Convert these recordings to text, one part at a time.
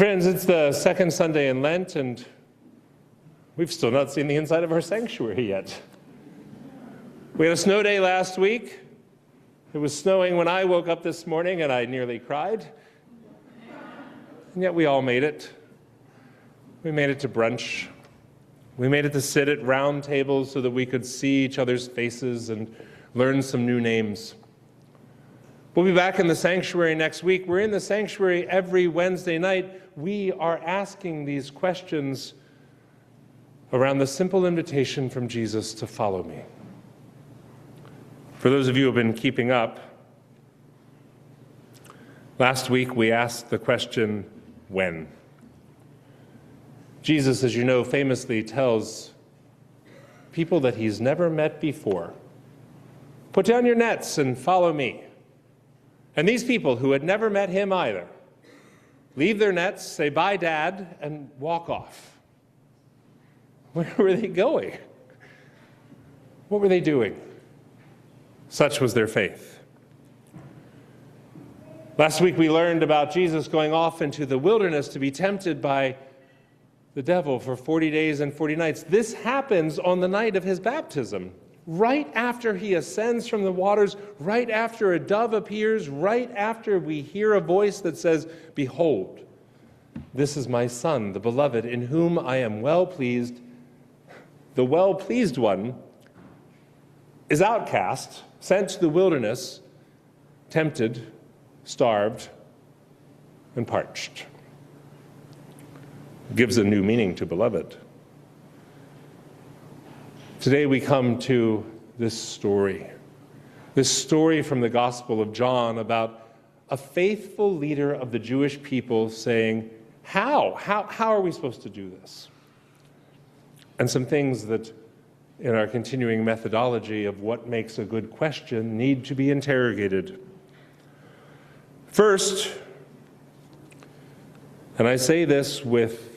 Friends, it's the second Sunday in Lent, and we've still not seen the inside of our sanctuary yet. We had a snow day last week. It was snowing when I woke up this morning, and I nearly cried. And yet we all made it. We made it to brunch. We made it to sit at round tables so that we could see each other's faces and learn some new names. We'll be back in the sanctuary next week. We're in the sanctuary every Wednesday night. We are asking these questions around the simple invitation from Jesus to follow me. For those of you who have been keeping up, last week we asked the question, when? Jesus, as you know, famously tells people that he's never met before, put down your nets and follow me. And these people who had never met him either leave their nets, say bye, Dad, and walk off. Where were they going? What were they doing? Such was their faith. Last week we learned about Jesus going off into the wilderness to be tempted by the devil for 40 days and 40 nights. This happens on the night of his baptism, right after he ascends from the waters, right after a dove appears, right after we hear a voice that says, "Behold, this is my Son, the beloved, in whom I am well pleased." The well-pleased one is outcast, sent to the wilderness, tempted, starved, and parched. Gives a new meaning to beloved. Today we come to this story from the Gospel of John about a faithful leader of the Jewish people saying, how are we supposed to do this? And some things that in our continuing methodology of what makes a good question need to be interrogated. First, and I say this with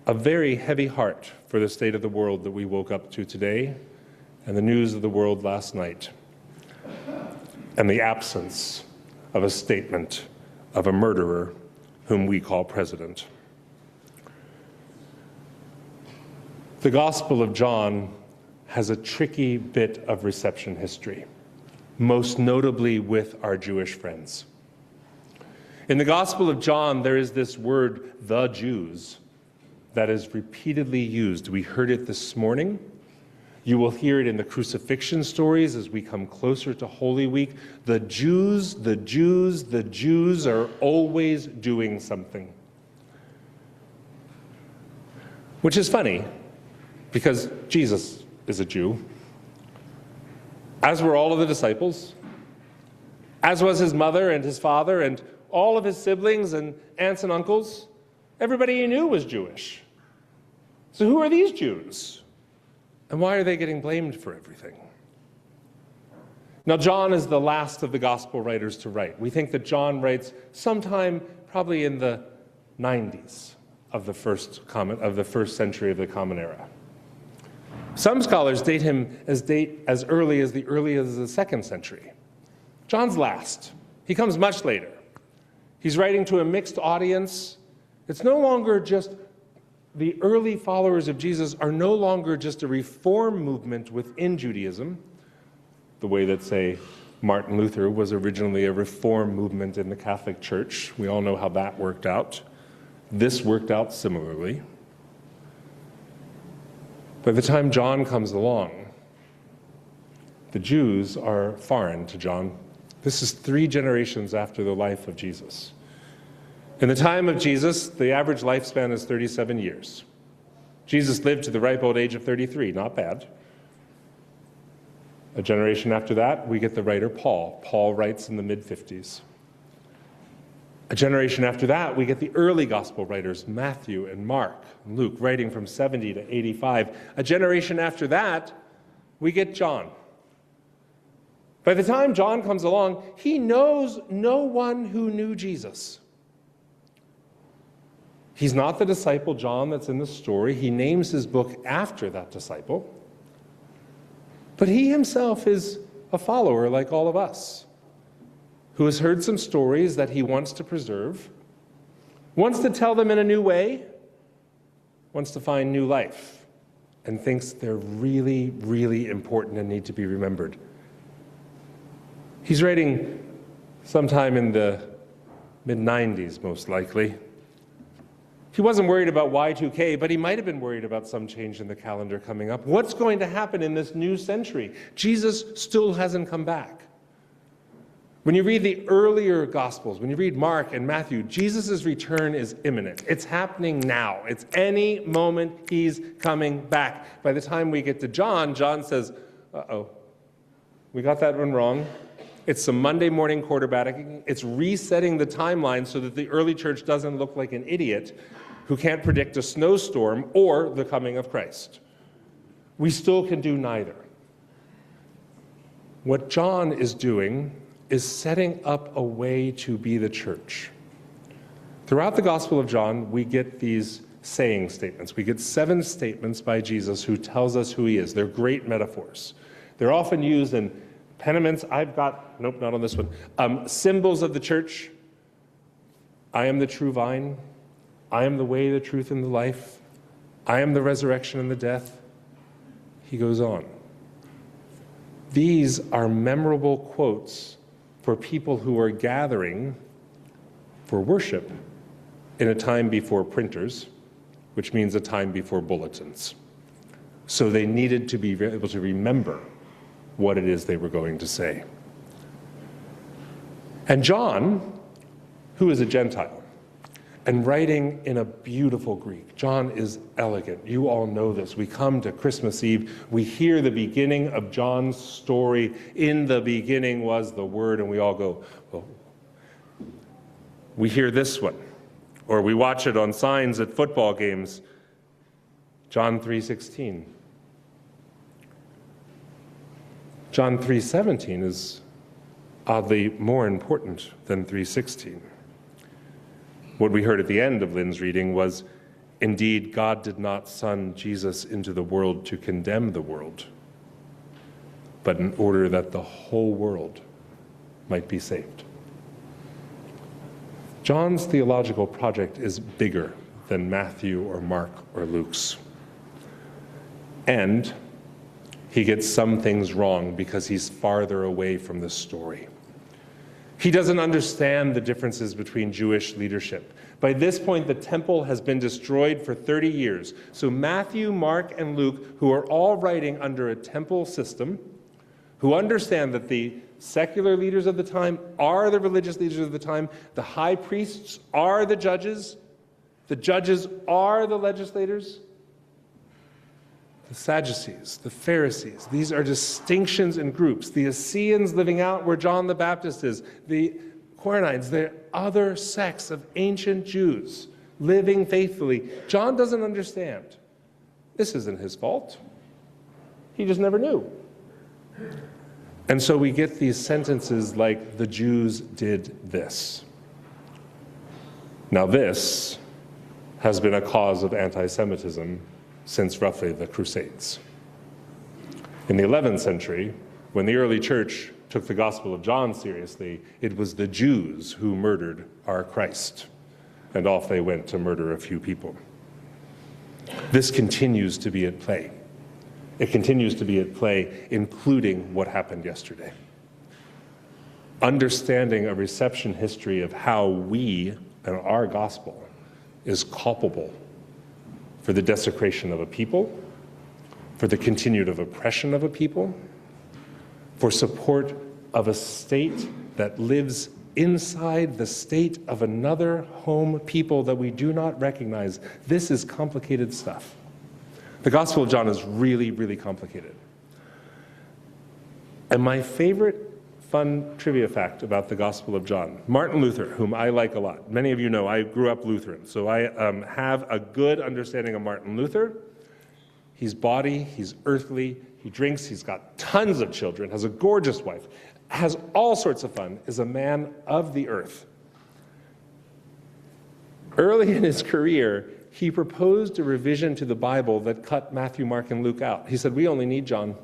a very heavy heart for the state of the world that we woke up to today and the news of the world last night, and the absence of a statement of a murderer whom we call president. The Gospel of John has a tricky bit of reception history, most notably with our Jewish friends. In the Gospel of John, there is this word, the Jews, that is repeatedly used. We heard it this morning. You will hear it in the crucifixion stories as we come closer to Holy Week. The Jews, the Jews, the Jews are always doing something. Which is funny, because Jesus is a Jew, as were all of the disciples, as was his mother and his father and all of his siblings and aunts and uncles. Everybody he knew was Jewish. So who are these Jews? And why are they getting blamed for everything? Now, John is the last of the gospel writers to write. We think that John writes sometime probably in the 90s of the first century of the Common Era. Some scholars date him as early as the second century. John's last. He comes much later. He's writing to a mixed audience. It's no longer just the early followers of Jesus are no longer just a reform movement within Judaism, the way that, say, Martin Luther was originally a reform movement in the Catholic Church. We all know how that worked out. This worked out similarly. By the time John comes along, the Jews are foreign to John. This is 3 generations after the life of Jesus. In the time of Jesus, the average lifespan is 37 years. Jesus lived to the ripe old age of 33, not bad. A generation after that, we get the writer Paul. Paul writes in the mid-50s. A generation after that, we get the early gospel writers, Matthew and Mark and Luke, writing from 70 to 85. A generation after that, we get John. By the time John comes along, he knows no one who knew Jesus. He's not the disciple John that's in the story. He names his book after that disciple. But he himself is a follower like all of us, who has heard some stories that he wants to preserve, wants to tell them in a new way, wants to find new life, and thinks they're really, really important and need to be remembered. He's writing sometime in the mid-90s, most likely. He wasn't worried about Y2K, but he might have been worried about some change in the calendar coming up. What's going to happen in this new century? Jesus still hasn't come back. When you read the earlier Gospels, when you read Mark and Matthew, Jesus' return is imminent. It's happening now. It's any moment he's coming back. By the time we get to John, John says, uh-oh, we got that one wrong. It's some Monday morning quarterbacking. It's resetting the timeline so that the early church doesn't look like an idiot who can't predict a snowstorm or the coming of Christ. We still can do neither. What John is doing is setting up a way to be the church. Throughout the Gospel of John, we get these saying statements. We get 7 statements by Jesus who tells us who he is. They're great metaphors. They're often used in peniments. Nope, not on this one. Symbols of the church. I am the true vine. I am the way, the truth, and the life. I am the resurrection and the death. He goes on. These are memorable quotes for people who are gathering for worship in a time before printers, which means a time before bulletins. So they needed to be able to remember what it is they were going to say. And John, who is a Gentile, and writing in a beautiful Greek. John is elegant. You all know this. We come to Christmas Eve, we hear the beginning of John's story. In the beginning was the Word, and we all go, well, we hear this one. Or we watch it on signs at football games. John 3:16. John 3:17 is oddly more important than 3:16. What we heard at the end of Lynn's reading was, indeed, God did not send Jesus into the world to condemn the world, but in order that the whole world might be saved. John's theological project is bigger than Matthew or Mark or Luke's. And he gets some things wrong because he's farther away from the story. He doesn't understand the differences between Jewish leadership. By this point, the temple has been destroyed for 30 years. So Matthew, Mark, and Luke, who are all writing under a temple system, who understand that the secular leaders of the time are the religious leaders of the time, the high priests are the judges are the legislators, the Sadducees, the Pharisees. These are distinctions in groups. The Essenes living out where John the Baptist is. The Quaranines, they're other sects of ancient Jews living faithfully. John doesn't understand. This isn't his fault. He just never knew. And so we get these sentences like, the Jews did this. Now this has been a cause of anti-Semitism since roughly the Crusades. In the 11th century, when the early church took the Gospel of John seriously, it was the Jews who murdered our Christ, and off they went to murder a few people. This continues to be at play. It continues to be at play, including what happened yesterday. Understanding a reception history of how we and our gospel is culpable for the desecration of a people, for the continued oppression of a people, for support of a state that lives inside the state of another home people that we do not recognize. This is complicated stuff. The Gospel of John is really, really complicated. And my favorite fun trivia fact about the Gospel of John, Martin Luther, whom I like a lot. Many of you know I grew up Lutheran, so I have a good understanding of Martin Luther. He's bawdy, he's earthly, he drinks, he's got tons of children, has a gorgeous wife, has all sorts of fun, is a man of the earth. Early in his career, he proposed a revision to the Bible that cut Matthew, Mark, and Luke out. He said, we only need John.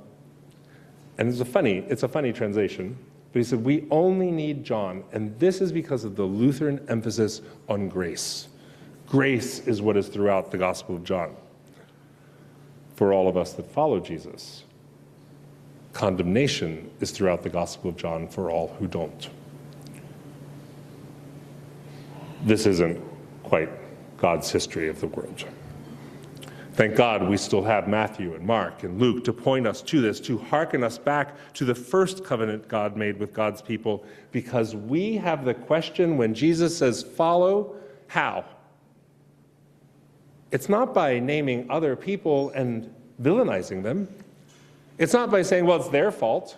And it's a funny translation, but he said, we only need John, and this is because of the Lutheran emphasis on grace. Grace is what is throughout the Gospel of John for all of us that follow Jesus. Condemnation is throughout the Gospel of John for all who don't. This isn't quite God's history of the world. Thank God we still have Matthew and Mark and Luke to point us to this, to hearken us back to the first covenant God made with God's people, because we have the question when Jesus says, follow, how? It's not by naming other people and villainizing them. It's not by saying, well, it's their fault.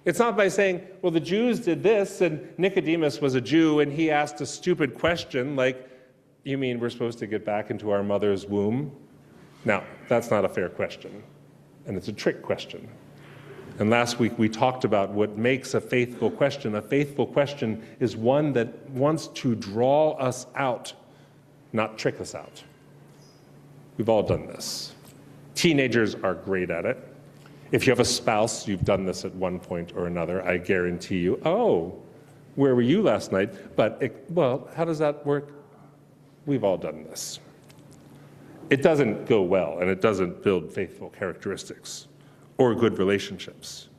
It's not by saying, well, the Jews did this, and Nicodemus was a Jew, and he asked a stupid question like, you mean we're supposed to get back into our mother's womb? Now, that's not a fair question, and it's a trick question. And last week we talked about what makes a faithful question. A faithful question is one that wants to draw us out, not trick us out. We've all done this. Teenagers are great at it. If you have a spouse, you've done this at one point or another, I guarantee you. Oh, where were you last night? But, well, how does that work? We've all done this. It doesn't go well, and it doesn't build faithful characteristics or good relationships.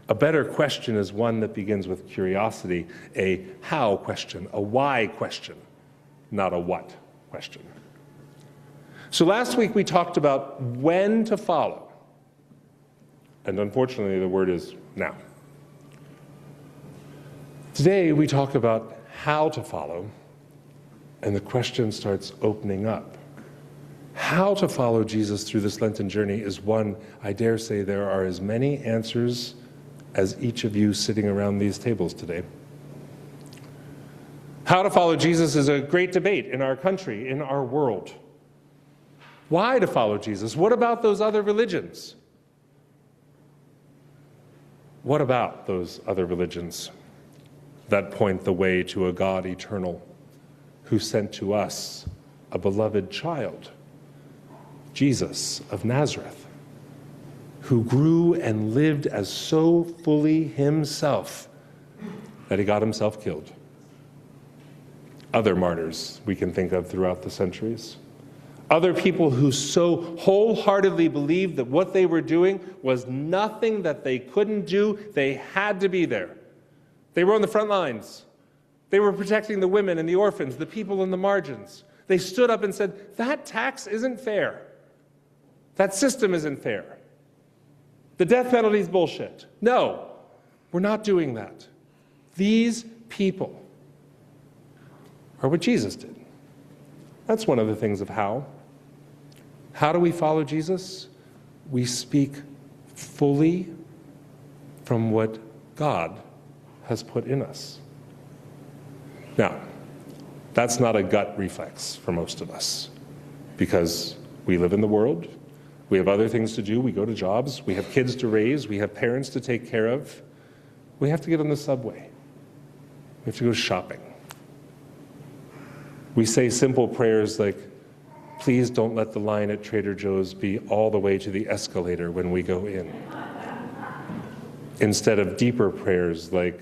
A better question is one that begins with curiosity, a how question, a why question, not a what question. So last week we talked about when to follow, and unfortunately the word is now. Today we talk about how to follow, and the question starts opening up. How to follow Jesus through this Lenten journey is one, I dare say there are as many answers as each of you sitting around these tables today. How to follow Jesus is a great debate in our country, in our world. Why to follow Jesus? What about those other religions? What about those other religions that point the way to a God eternal who sent to us a beloved child, Jesus of Nazareth, who grew and lived as so fully himself that he got himself killed? Other martyrs we can think of throughout the centuries. Other people who so wholeheartedly believed that what they were doing was nothing that they couldn't do. They had to be there. They were on the front lines. They were protecting the women and the orphans, the people in the margins. They stood up and said, that tax isn't fair. That system isn't fair. The death penalty is bullshit. No, we're not doing that. These people are what Jesus did. That's one of the things of how. How do we follow Jesus? We speak fully from what God has put in us. Now, that's not a gut reflex for most of us, because we live in the world, we have other things to do, we go to jobs, we have kids to raise, we have parents to take care of. We have to get on the subway. We have to go shopping. We say simple prayers like, please don't let the line at Trader Joe's be all the way to the escalator when we go in. Instead of deeper prayers like,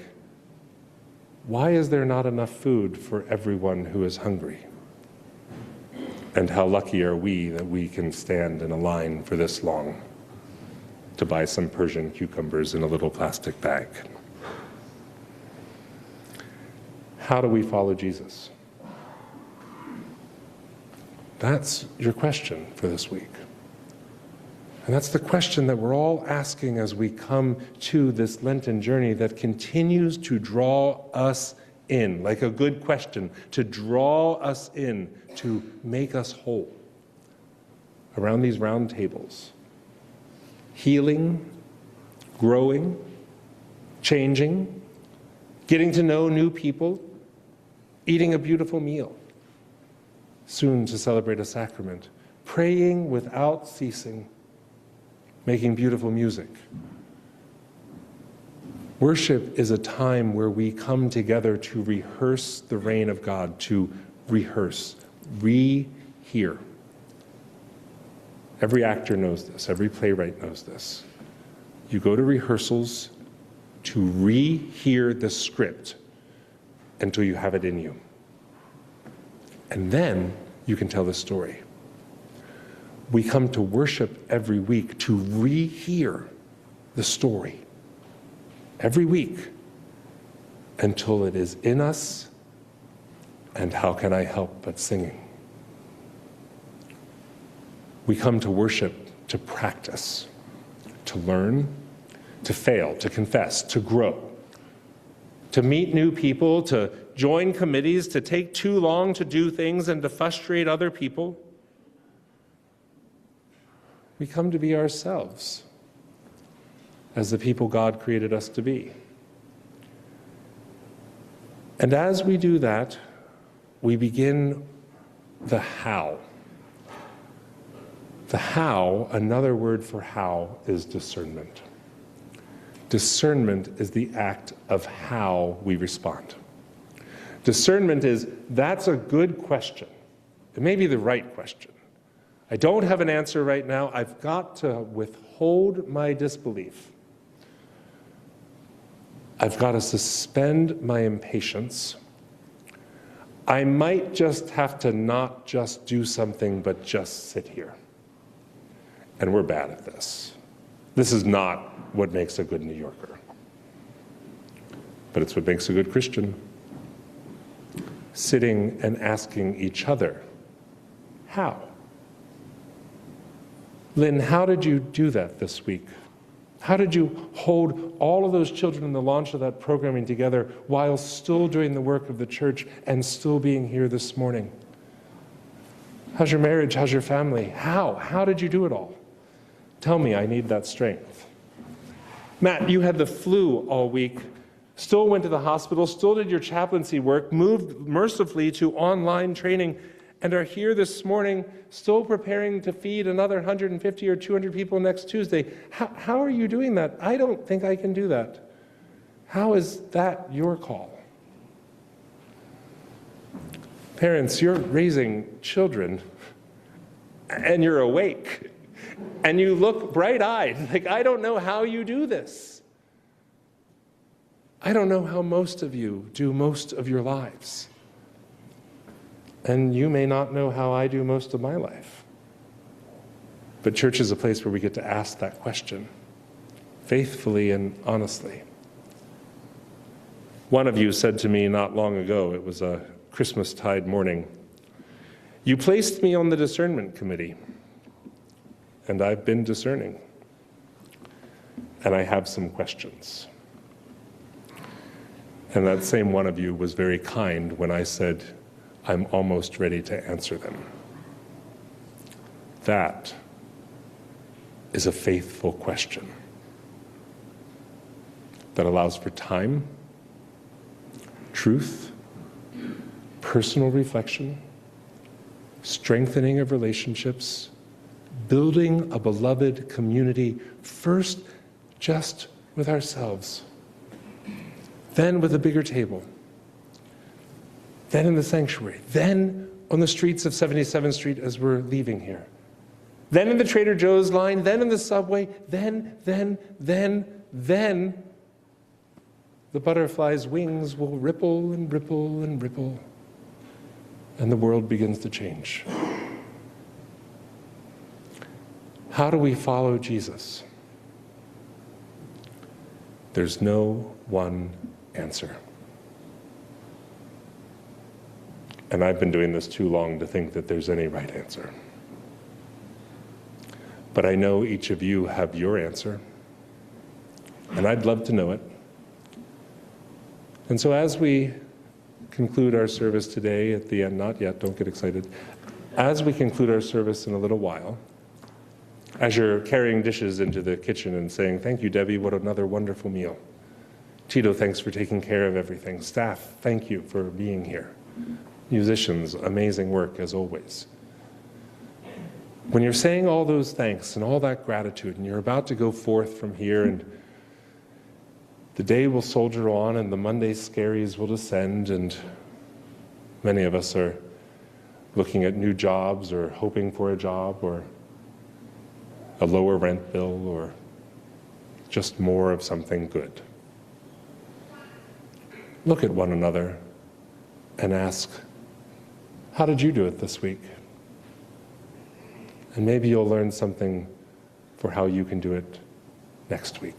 why is there not enough food for everyone who is hungry? And how lucky are we that we can stand in a line for this long to buy some Persian cucumbers in a little plastic bag? How do we follow Jesus? That's your question for this week. And that's the question that we're all asking as we come to this Lenten journey that continues to draw us in, like a good question, to draw us in, to make us whole around these round tables. Healing, growing, changing, getting to know new people, eating a beautiful meal, soon to celebrate a sacrament, praying without ceasing, making beautiful music. Worship is a time where we come together to rehearse the reign of God, to rehearse, rehear. Every actor knows this, every playwright knows this. You go to rehearsals to rehear the script until you have it in you. And then you can tell the story. We come to worship every week to rehear the story every week until it is in us. And how can I help but singing? We come to worship to practice, to learn, to fail, to confess, to grow, to meet new people, to join committees, to take too long to do things and to frustrate other people. We come to be ourselves as the people God created us to be. And as we do that, we begin the how. The how, another word for how, is discernment. Discernment is the act of how we respond. Discernment is, that's a good question. It may be the right question. I don't have an answer right now. I've got to withhold my disbelief. I've got to suspend my impatience. I might just have to not just do something, but just sit here. And we're bad at this. This is not what makes a good New Yorker. But it's what makes a good Christian. Sitting and asking each other, how? Lynn, how did you do that this week? How did you hold all of those children in the launch of that programming together while still doing the work of the church and still being here this morning? How's your marriage? How's your family? How? How did you do it all? Tell me, I need that strength. Matt, you had the flu all week, still went to the hospital, still did your chaplaincy work, moved mercifully to online training, and are here this morning still preparing to feed another 150 or 200 people next Tuesday. How are you doing that? I don't think I can do that. How is that your call? Parents, you're raising children, and you're awake. And you look bright-eyed, like, I don't know how you do this. I don't know how most of you do most of your lives. And you may not know how I do most of my life. But church is a place where we get to ask that question, faithfully and honestly. One of you said to me not long ago, it was a Christmastide morning, "You placed me on the discernment committee. And I've been discerning. And I have some questions." And that same one of you was very kind when I said, I'm almost ready to answer them. That is a faithful question that allows for time, truth, personal reflection, strengthening of relationships, building a beloved community, first just with ourselves, then with a bigger table, then in the sanctuary, then on the streets of 77th Street as we're leaving here, then in the Trader Joe's line, then in the subway, then the butterfly's wings will ripple and ripple and ripple, and the world begins to change. How do we follow Jesus? There's no one answer. And I've been doing this too long to think that there's any right answer. But I know each of you have your answer, and I'd love to know it. And so as we conclude our service today at the end, not yet, don't get excited, as we conclude our service in a little while, as you're carrying dishes into the kitchen and saying, thank you, Debbie, what another wonderful meal. Tito, thanks for taking care of everything. Staff, thank you for being here. Musicians, amazing work as always. When you're saying all those thanks and all that gratitude, and you're about to go forth from here, and the day will soldier on, and the Monday scaries will descend, and many of us are looking at new jobs or hoping for a job or a lower rent bill or just more of something good. Look at one another and ask, How did you do it this week? And maybe you'll learn something for how you can do it next week.